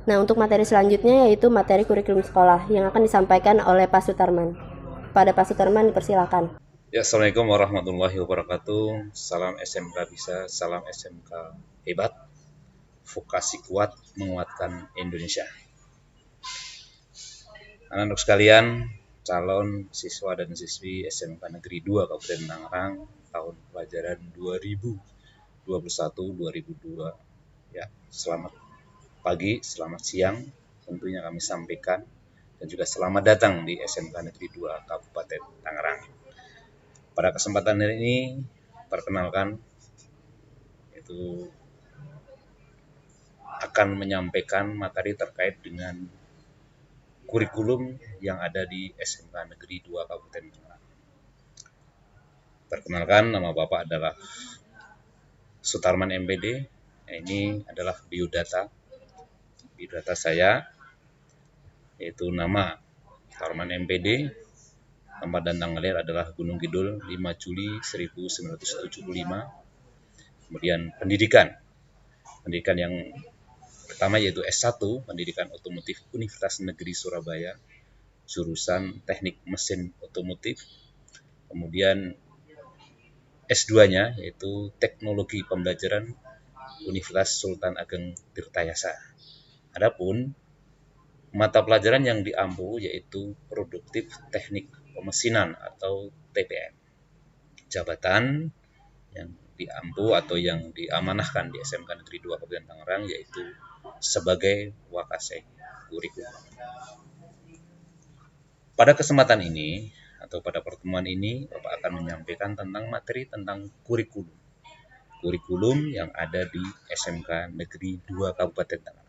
Nah, untuk materi selanjutnya yaitu materi kurikulum sekolah yang akan disampaikan oleh Pak Sutarman. Pada Pak Sutarman dipersilakan. Ya, Assalamualaikum warahmatullahi wabarakatuh. Salam SMK bisa, salam SMK hebat, vokasi kuat menguatkan Indonesia. Anak-anak sekalian, calon siswa dan siswi SMK Negeri 2 Kabupaten Tangerang tahun pelajaran 2021-2022. Ya, selamat pagi, selamat siang, tentunya kami sampaikan, dan juga selamat datang di SMK Negeri 2 Kabupaten Tangerang. Pada kesempatan ini, perkenalkan, itu akan menyampaikan materi terkait dengan kurikulum yang ada di SMK Negeri 2 Kabupaten Tangerang. Perkenalkan, nama Bapak adalah Sutarman MPD. Ini adalah biodata. Biodata saya yaitu nama Sutarman MPD, tempat dan tanggal lahir adalah Gunung Kidul 5 Juli 1975. Kemudian pendidikan yang pertama yaitu S1, Pendidikan Otomotif Universitas Negeri Surabaya, jurusan Teknik Mesin Otomotif. Kemudian S2-nya yaitu Teknologi Pembelajaran Universitas Sultan Ageng Tirtayasa. Adapun mata pelajaran yang diampu yaitu Produktif Teknik Pemesinan atau TPM. Jabatan yang diampu atau yang diamanahkan di SMK Negeri 2 Kabupaten Tangerang yaitu sebagai Wakasek Kurikulum. Pada kesempatan ini atau pada pertemuan ini, Bapak akan menyampaikan tentang materi tentang kurikulum. Kurikulum yang ada di SMK Negeri 2 Kabupaten Tangerang.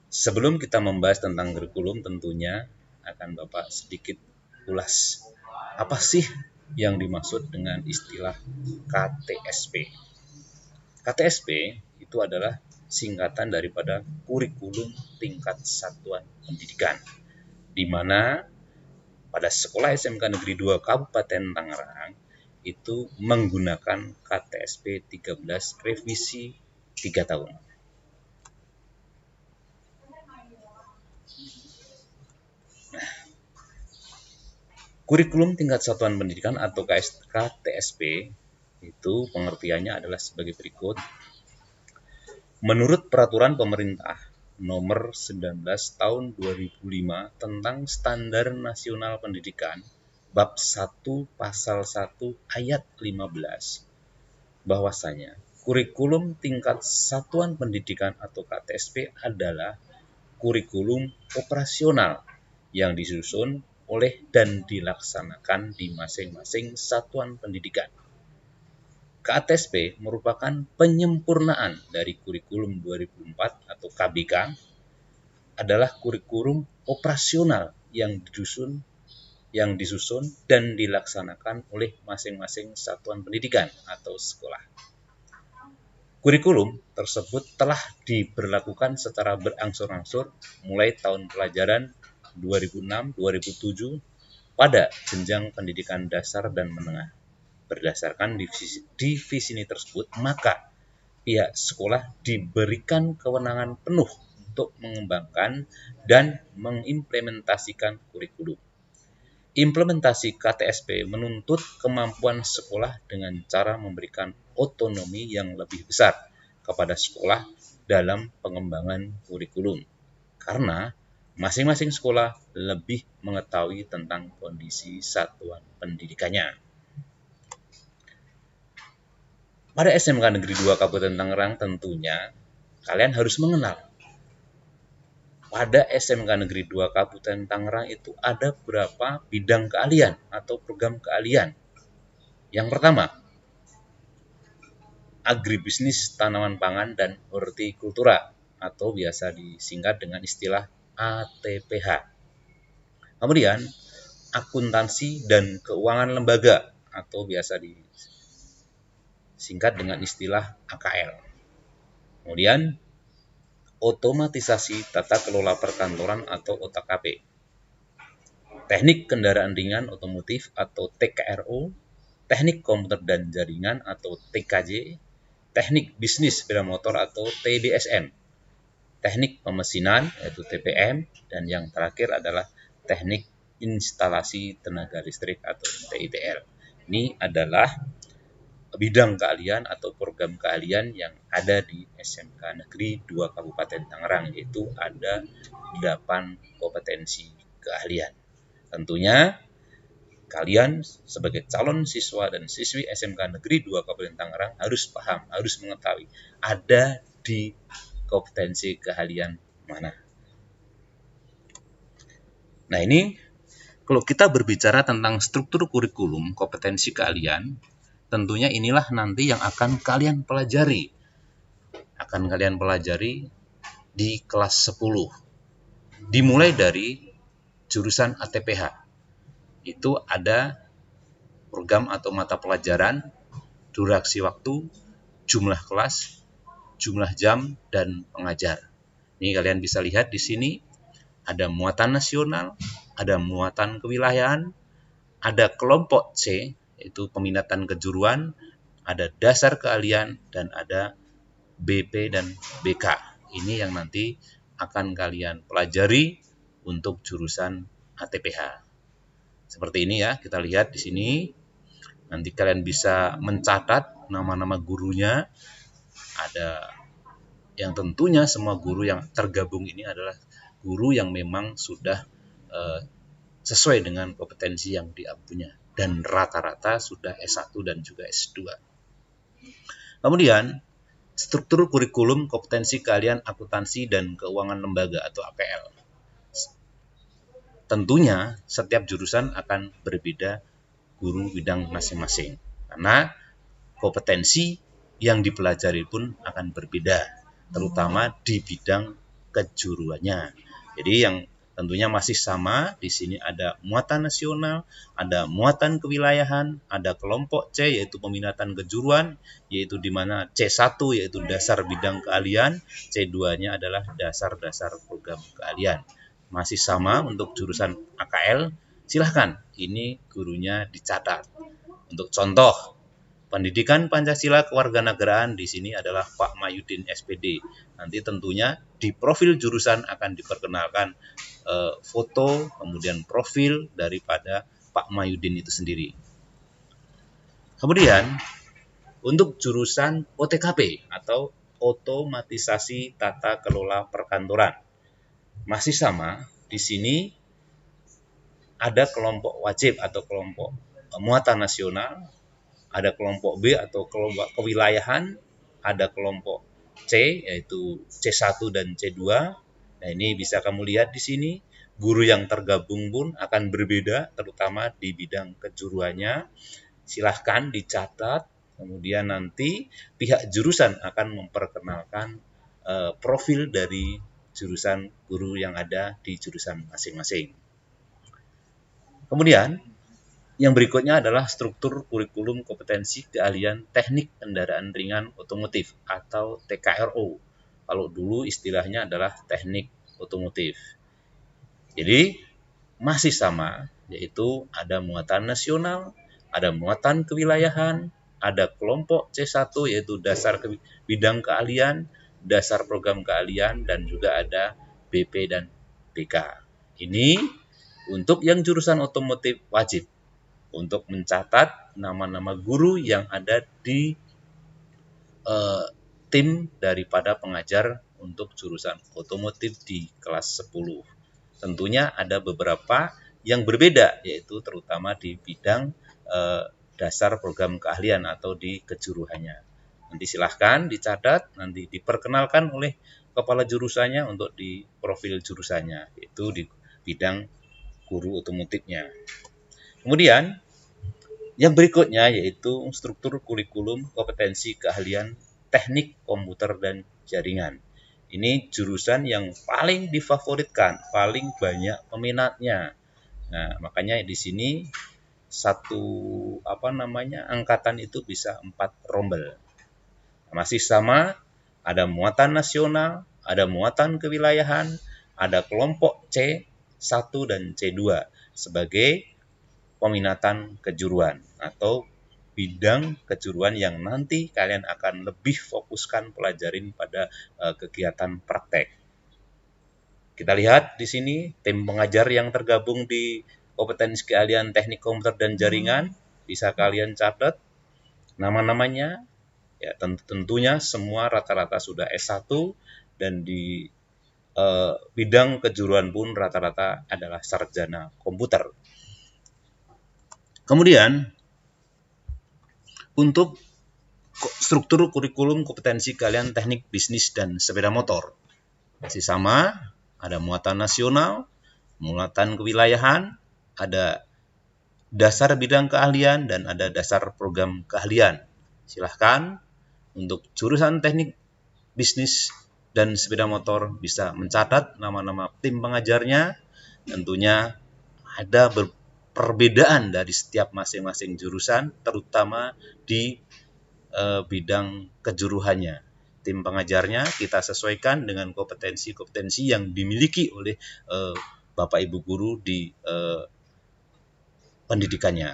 Sebelum kita membahas tentang kurikulum, tentunya akan Bapak sedikit ulas. Apa sih yang dimaksud dengan istilah KTSP? KTSP itu adalah singkatan daripada kurikulum tingkat satuan pendidikan, di mana pada sekolah SMK Negeri 2 Kabupaten Tangerang itu menggunakan KTSP 13 revisi 3 tahun. Nah, kurikulum tingkat satuan pendidikan atau KTSP itu pengertiannya adalah sebagai berikut. Menurut peraturan pemerintah nomor 19 tahun 2005 tentang Standar Nasional Pendidikan bab 1 pasal 1 ayat 15 bahwasanya kurikulum tingkat satuan pendidikan atau KTSP adalah kurikulum operasional yang disusun oleh dan dilaksanakan di masing-masing satuan pendidikan. KTSP merupakan penyempurnaan dari kurikulum 2004 atau KBK, adalah kurikulum operasional yang disusun dan dilaksanakan oleh masing-masing satuan pendidikan atau sekolah. Kurikulum tersebut telah diberlakukan secara berangsur-angsur mulai tahun pelajaran 2006-2007 pada jenjang pendidikan dasar dan menengah. Berdasarkan divisi tersebut, maka pihak sekolah diberikan kewenangan penuh untuk mengembangkan dan mengimplementasikan kurikulum. Implementasi KTSP menuntut kemampuan sekolah dengan cara memberikan otonomi yang lebih besar kepada sekolah dalam pengembangan kurikulum, karena masing-masing sekolah lebih mengetahui tentang kondisi satuan pendidikannya. Pada SMK Negeri 2 Kabupaten Tangerang tentunya kalian harus mengenal. Pada SMK Negeri 2 Kabupaten Tangerang itu ada beberapa bidang keahlian atau program keahlian. Yang pertama, agribisnis tanaman pangan dan hortikultura atau biasa disingkat dengan istilah ATPH. Kemudian, akuntansi dan keuangan lembaga atau biasa disingkat dengan istilah AKL. Kemudian, otomatisasi tata kelola perkantoran atau OTKP. Teknik kendaraan ringan otomotif atau TKRO, teknik komputer dan jaringan atau TKJ, teknik bisnis sepeda motor atau TBSM, teknik pemesinan yaitu TPM, dan yang terakhir adalah teknik instalasi tenaga listrik atau TITL. Ini adalah bidang keahlian atau program keahlian yang ada di SMK Negeri 2 Kabupaten Tangerang, yaitu ada 8 kompetensi keahlian. Tentunya kalian sebagai calon siswa dan siswi SMK Negeri 2 Kabupaten Tangerang harus paham, harus mengetahui ada di kompetensi keahlian mana. Nah, ini kalau kita berbicara tentang struktur kurikulum kompetensi keahlian, tentunya inilah nanti yang akan kalian pelajari. Akan kalian pelajari di kelas 10. Dimulai dari jurusan ATPH. Itu ada program atau mata pelajaran, durasi waktu, jumlah kelas, jumlah jam, dan pengajar. Ini kalian bisa lihat di sini ada muatan nasional, ada muatan kewilayahan, ada kelompok C, yaitu peminatan kejuruan, ada dasar keahlian, dan ada BP dan BK. Ini yang nanti akan kalian pelajari untuk jurusan ATPH. Seperti ini ya, kita lihat di sini. Nanti kalian bisa mencatat nama-nama gurunya. Ada yang tentunya semua guru yang tergabung ini adalah guru yang memang sudah sesuai dengan kompetensi yang dia punya, dan rata-rata sudah S1 dan juga S2. Kemudian struktur kurikulum kompetensi keahlian akuntansi dan keuangan lembaga atau AKL. Tentunya setiap jurusan akan berbeda guru bidang masing-masing, karena kompetensi yang dipelajari pun akan berbeda, terutama di bidang kejuruannya. Jadi yang tentunya masih sama, di sini ada muatan nasional, ada muatan kewilayahan, ada kelompok C yaitu peminatan kejuruan, yaitu di mana C1 yaitu dasar bidang keahlian, C2-nya adalah dasar-dasar program keahlian. Masih sama untuk jurusan AKL, silahkan ini gurunya dicatat. Untuk contoh, pendidikan Pancasila Kewarganegaraan di sini adalah Pak Mayudin SPD. Nanti tentunya di profil jurusan akan diperkenalkan foto, kemudian profil daripada Pak Mayudin itu sendiri. Kemudian untuk jurusan OTKP atau otomatisasi tata kelola perkantoran, masih sama. Di sini ada kelompok wajib atau kelompok muatan nasional, ada kelompok B atau kelompok kewilayahan, ada kelompok C yaitu C1 dan C2. Nah, ini bisa kamu lihat di sini, guru yang tergabung pun akan berbeda, terutama di bidang kejuruannya. Silahkan dicatat, kemudian nanti pihak jurusan akan memperkenalkan profil dari jurusan guru yang ada di jurusan masing-masing. Kemudian, yang berikutnya adalah struktur kurikulum kompetensi keahlian teknik kendaraan ringan otomotif atau TKRO. Kalau dulu istilahnya adalah teknik otomotif. Jadi masih sama, yaitu ada muatan nasional, ada muatan kewilayahan, ada kelompok C1 yaitu dasar bidang keahlian, dasar program keahlian, dan juga ada BP dan BK. Ini untuk yang jurusan otomotif wajib untuk mencatat nama-nama guru yang ada di tim daripada pengajar untuk jurusan otomotif di kelas 10. Tentunya ada beberapa yang berbeda, yaitu terutama di bidang dasar program keahlian atau di kejuruannya. Nanti silahkan dicatat, nanti diperkenalkan oleh kepala jurusannya untuk di profil jurusannya, yaitu di bidang guru otomotifnya. Kemudian yang berikutnya yaitu struktur kurikulum kompetensi keahlian teknik komputer dan jaringan. Ini jurusan yang paling difavoritkan, paling banyak peminatnya. Nah, makanya di sini angkatan itu bisa 4 rombel. Masih sama, ada muatan nasional, ada muatan kewilayahan, ada kelompok C1 dan C2 sebagai peminatan kejuruan atau bidang kejuruan yang nanti kalian akan lebih fokuskan pelajarin pada kegiatan praktek. Kita lihat di sini tim pengajar yang tergabung di kompetensi keahlian teknik komputer dan jaringan, bisa kalian catat nama-namanya. Ya, tentunya semua rata-rata sudah S1 dan di bidang kejuruan pun rata-rata adalah sarjana komputer. Kemudian untuk struktur kurikulum kompetensi keahlian teknik bisnis dan sepeda motor masih sama, ada muatan nasional, muatan kewilayahan, ada dasar bidang keahlian, dan ada dasar program keahlian. Silahkan untuk jurusan teknik bisnis dan sepeda motor bisa mencatat nama-nama tim pengajarnya. Tentunya ada perbedaan dari setiap masing-masing jurusan, terutama di bidang kejuruhannya. Tim pengajarnya kita sesuaikan dengan kompetensi-kompetensi yang dimiliki oleh Bapak Ibu guru di pendidikannya.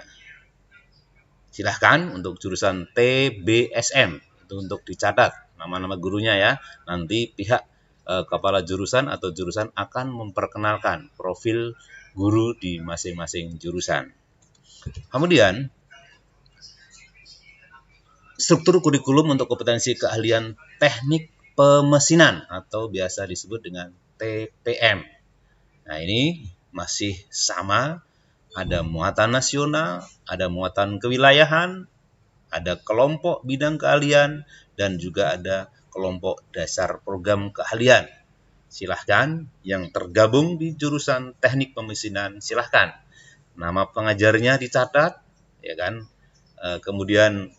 Silahkan untuk jurusan TBSM itu untuk dicatat nama-nama gurunya ya. Nanti pihak kepala jurusan atau jurusan akan memperkenalkan profil guru di masing-masing jurusan. Kemudian struktur kurikulum untuk kompetensi keahlian teknik pemesinan atau biasa disebut dengan TPM. Nah, ini masih sama, ada muatan nasional, ada muatan kewilayahan, ada kelompok bidang keahlian, dan juga ada kelompok dasar program keahlian. Silahkan yang tergabung di jurusan teknik pemesinan, silahkan nama pengajarnya dicatat, ya kan? Kemudian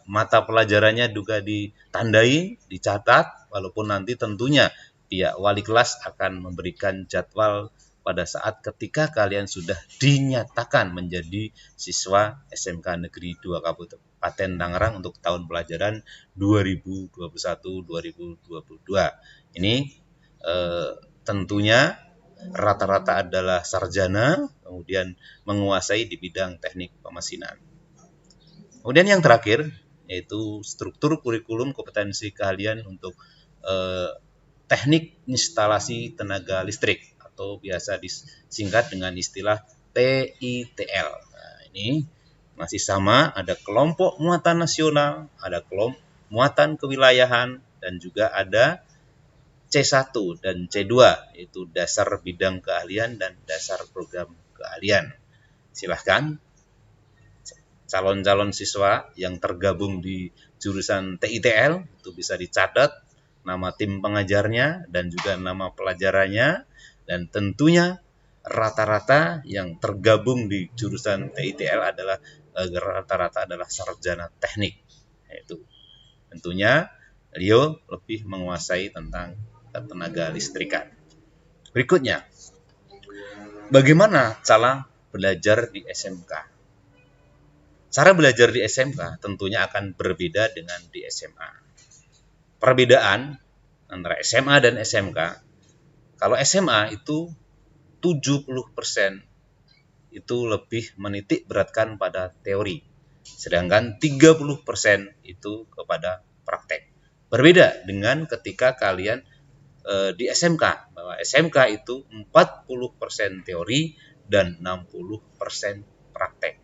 mata pelajarannya juga ditandai, dicatat, walaupun nanti tentunya pihak wali kelas akan memberikan jadwal pada saat ketika kalian sudah dinyatakan menjadi siswa SMK Negeri 2 Kabupaten Tangerang untuk tahun pelajaran 2021-2022. Ini tentunya rata-rata adalah sarjana, kemudian menguasai di bidang teknik pemesinan. Kemudian yang terakhir, yaitu struktur kurikulum kompetensi keahlian untuk teknik instalasi tenaga listrik atau biasa disingkat dengan istilah TITL. Nah, ini masih sama, ada kelompok muatan nasional, ada kelompok muatan kewilayahan, dan juga ada C1 dan C2, yaitu dasar bidang keahlian dan dasar program keahlian. Silahkan calon-calon siswa yang tergabung di jurusan TITL itu bisa dicatat nama tim pengajarnya dan juga nama pelajarannya, dan tentunya rata-rata yang tergabung di jurusan TITL adalah rata-rata adalah sarjana teknik. Yaitu tentunya beliau lebih menguasai tentang tenaga listrikan. Berikutnya, bagaimana cara belajar di SMK? Cara belajar di SMK tentunya akan berbeda dengan di SMA. Perbedaan antara SMA dan SMK, kalau SMA itu 70% itu lebih menitik beratkan pada teori, sedangkan 30% itu kepada praktek. Berbeda dengan ketika kalian di SMK, bahwa SMK itu 40% teori dan 60% praktek.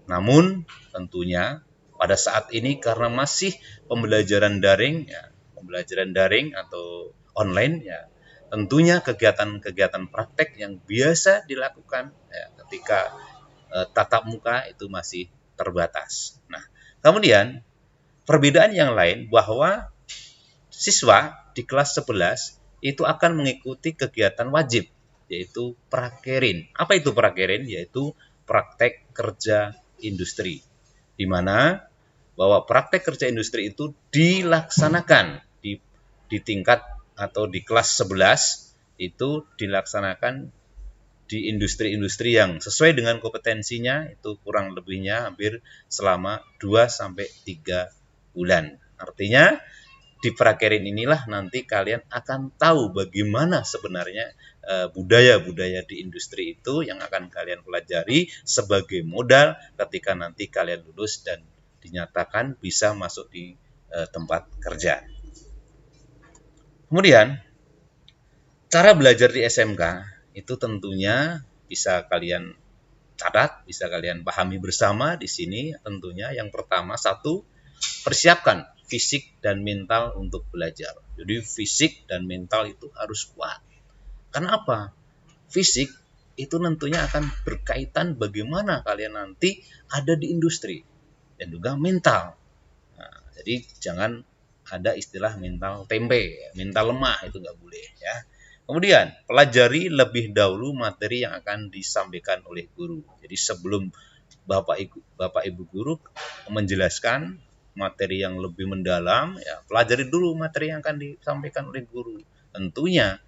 Namun tentunya pada saat ini karena masih pembelajaran daring atau online ya, tentunya kegiatan-kegiatan praktek yang biasa dilakukan ya, ketika tatap muka itu masih terbatas. Nah, kemudian perbedaan yang lain bahwa siswa di kelas 11 itu akan mengikuti kegiatan wajib, yaitu prakerin. Apa itu prakerin? Yaitu praktek kerja industri, di mana bahwa praktek kerja industri itu dilaksanakan di tingkat atau di kelas 11 itu dilaksanakan di industri-industri yang sesuai dengan kompetensinya, itu kurang lebihnya hampir selama 2-3 bulan. Artinya di prakerin inilah nanti kalian akan tahu bagaimana sebenarnya budaya-budaya di industri itu yang akan kalian pelajari sebagai modal ketika nanti kalian lulus dan dinyatakan bisa masuk di tempat kerja. Kemudian Cara belajar di SMK itu tentunya bisa kalian catat, bisa kalian pahami bersama di sini. Tentunya yang pertama, satu, persiapkan fisik dan mental untuk belajar. Jadi fisik dan mental itu harus kuat. Karena apa? Fisik itu tentunya akan berkaitan bagaimana kalian nanti ada di industri. Dan juga mental. Nah, jadi jangan ada istilah mental tempe, mental lemah, itu nggak boleh ya. Kemudian, pelajari lebih dahulu materi yang akan disampaikan oleh guru. Jadi sebelum Bapak Ibu guru menjelaskan materi yang lebih mendalam, ya pelajari dulu materi yang akan disampaikan oleh guru. Tentunya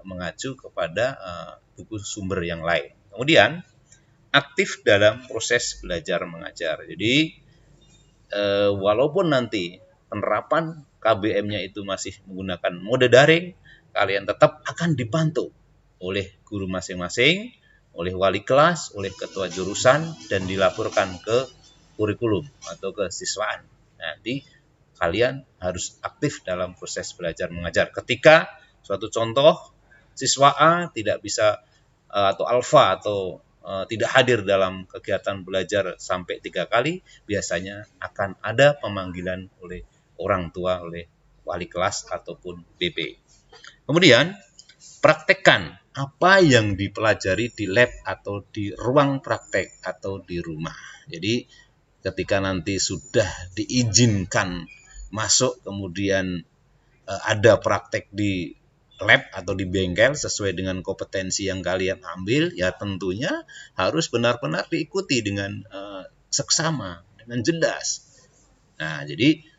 mengacu kepada buku sumber yang lain. Kemudian, aktif dalam proses belajar mengajar. Jadi walaupun nanti penerapan KBM-nya itu masih menggunakan mode daring, kalian tetap akan dibantu oleh guru masing-masing, oleh wali kelas, oleh ketua jurusan, dan dilaporkan ke kurikulum atau ke siswaan. Nanti kalian harus aktif dalam proses belajar mengajar. Ketika suatu contoh siswa A tidak bisa atau alfa atau tidak hadir dalam kegiatan belajar sampai 3 kali, biasanya akan ada pemanggilan oleh orang tua, oleh wali kelas ataupun BP. Kemudian, praktekkan apa yang dipelajari di lab atau di ruang praktek atau di rumah. Jadi, ketika nanti sudah diizinkan masuk, kemudian ada praktek di lab atau di bengkel sesuai dengan kompetensi yang kalian ambil, ya tentunya harus benar-benar diikuti dengan seksama, dengan jelas. Nah, jadi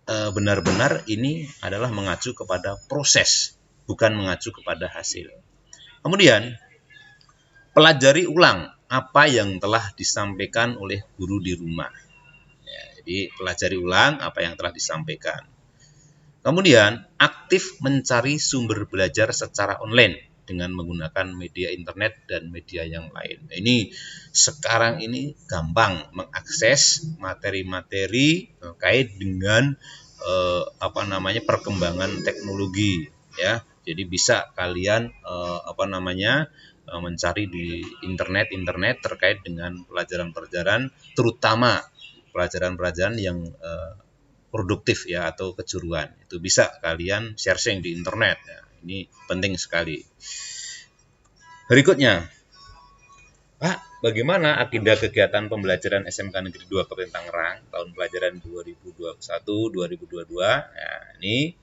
benar-benar ini adalah mengacu kepada proses, bukan mengacu kepada hasil. Kemudian, pelajari ulang apa yang telah disampaikan oleh guru di rumah. Ya, jadi, pelajari ulang apa yang telah disampaikan. Kemudian, aktif mencari sumber belajar secara online dengan menggunakan media internet dan media yang lain. Ini sekarang ini gampang mengakses materi-materi terkait dengan perkembangan teknologi ya. Jadi bisa kalian mencari di internet terkait dengan pelajaran-pelajaran, terutama pelajaran-pelajaran yang produktif ya atau kejuruan. Itu bisa kalian sharing di internet ya. Ini penting sekali. Berikutnya, Pak, bagaimana agenda kegiatan pembelajaran SMK Negeri 2 Kabupaten Tangerang tahun pelajaran 2021-2022? Nah, ini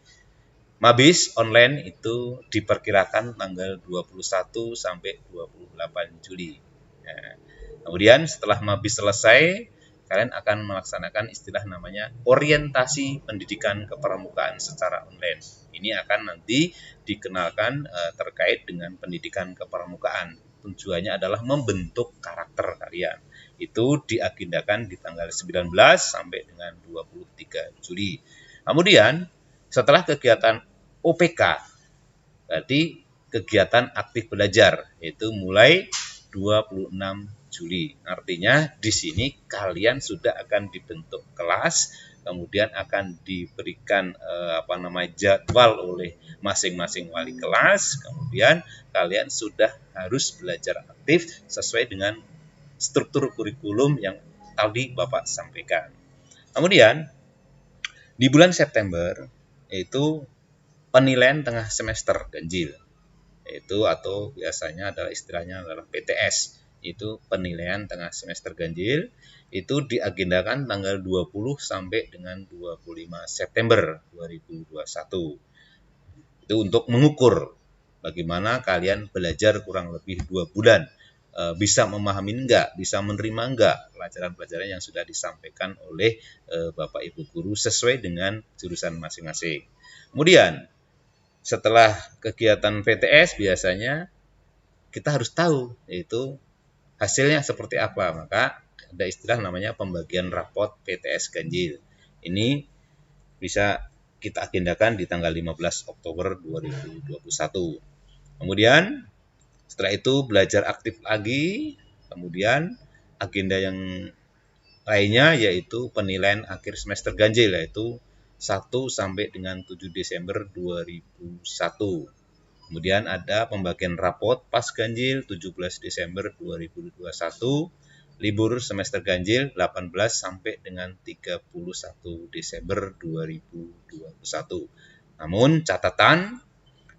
Mabis online itu diperkirakan tanggal 21 sampai 28 Juli. Nah, kemudian setelah Mabis selesai, kalian akan melaksanakan istilah namanya orientasi pendidikan kepramukaan secara online. Ini akan nanti dikenalkan terkait dengan pendidikan kepramukaan. Tujuannya adalah membentuk karakter kalian. Itu diagendakan di tanggal 19 sampai dengan 23 Juli. Kemudian setelah kegiatan OPK, berarti kegiatan aktif belajar, itu mulai 26 Juli. Artinya di sini kalian sudah akan dibentuk kelas, kemudian akan diberikan jadwal oleh masing-masing wali kelas, kemudian kalian sudah harus belajar aktif sesuai dengan struktur kurikulum yang tadi Bapak sampaikan. Kemudian di bulan September itu penilaian tengah semester ganjil, itu atau biasanya adalah istilahnya adalah PTS. Itu penilaian tengah semester ganjil, itu diagendakan tanggal 20 sampai dengan 25 September 2021. Itu untuk mengukur bagaimana kalian belajar kurang lebih 2 bulan. Bisa memahami enggak, bisa menerima enggak pelajaran-pelajaran yang sudah disampaikan oleh Bapak Ibu guru sesuai dengan jurusan masing-masing. Kemudian, setelah kegiatan PTS biasanya kita harus tahu yaitu hasilnya seperti apa. Maka ada istilah namanya pembagian rapot PTS ganjil. Ini bisa kita agendakan di tanggal 15 Oktober 2021. Kemudian setelah itu belajar aktif lagi. Kemudian agenda yang lainnya yaitu penilaian akhir semester ganjil, yaitu 1 sampai dengan 7 Desember 2001. Kemudian ada pembagian rapot pas ganjil 17 Desember 2021, libur semester ganjil 18 sampai dengan 31 Desember 2021. Namun catatan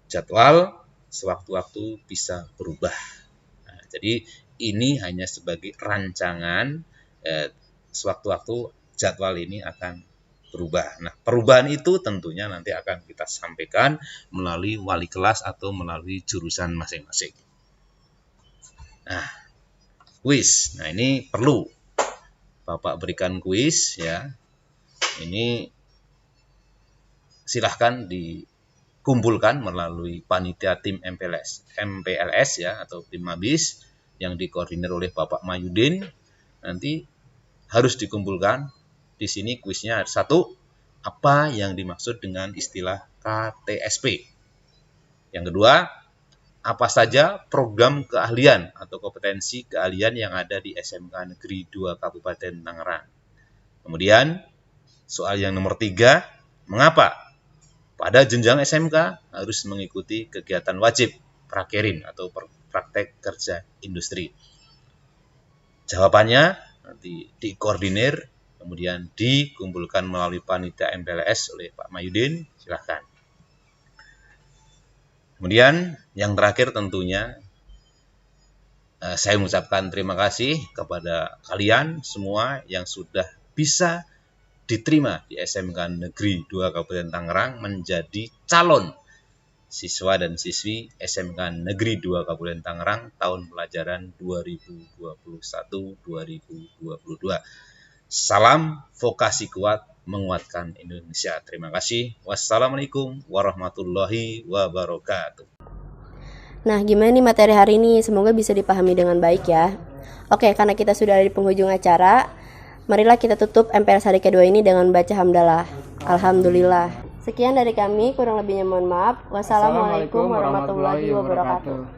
jadwal sewaktu-waktu bisa berubah. Nah, jadi ini hanya sebagai rancangan, sewaktu-waktu jadwal ini akan berubah. Nah, perubahan itu tentunya nanti akan kita sampaikan melalui wali kelas atau melalui jurusan masing-masing. Nah, kuis. Nah, ini perlu Bapak berikan kuis ya. Ini silahkan dikumpulkan melalui panitia tim MPLS ya, atau tim Mabis yang dikoordinir oleh Bapak Mayudin. Nanti harus dikumpulkan. Di sini kuisnya ada satu, apa yang dimaksud dengan istilah KTSP. Yang kedua, apa saja program keahlian atau kompetensi keahlian yang ada di SMK Negeri 2 Kabupaten Tangerang. Kemudian, soal yang nomor 3, mengapa pada jenjang SMK harus mengikuti kegiatan wajib prakerin atau praktek kerja industri. Jawabannya nanti dikoordinir, kemudian dikumpulkan melalui panitia MPLS oleh Pak Mayudin, silahkan. Kemudian yang terakhir tentunya saya mengucapkan terima kasih kepada kalian semua yang sudah bisa diterima di SMK Negeri 2 Kabupaten Tangerang menjadi calon siswa dan siswi SMK Negeri 2 Kabupaten Tangerang tahun pelajaran 2021-2022. Salam vokasi kuat menguatkan Indonesia. Terima kasih. Wassalamualaikum warahmatullahi wabarakatuh. Nah, gimana nih materi hari ini? Semoga bisa dipahami dengan baik ya. Oke, karena kita sudah ada di penghujung acara, marilah kita tutup MPLS hari kedua ini dengan baca hamdalah. Alhamdulillah. Sekian dari kami, kurang lebihnya mohon maaf. Wassalamualaikum warahmatullahi wabarakatuh.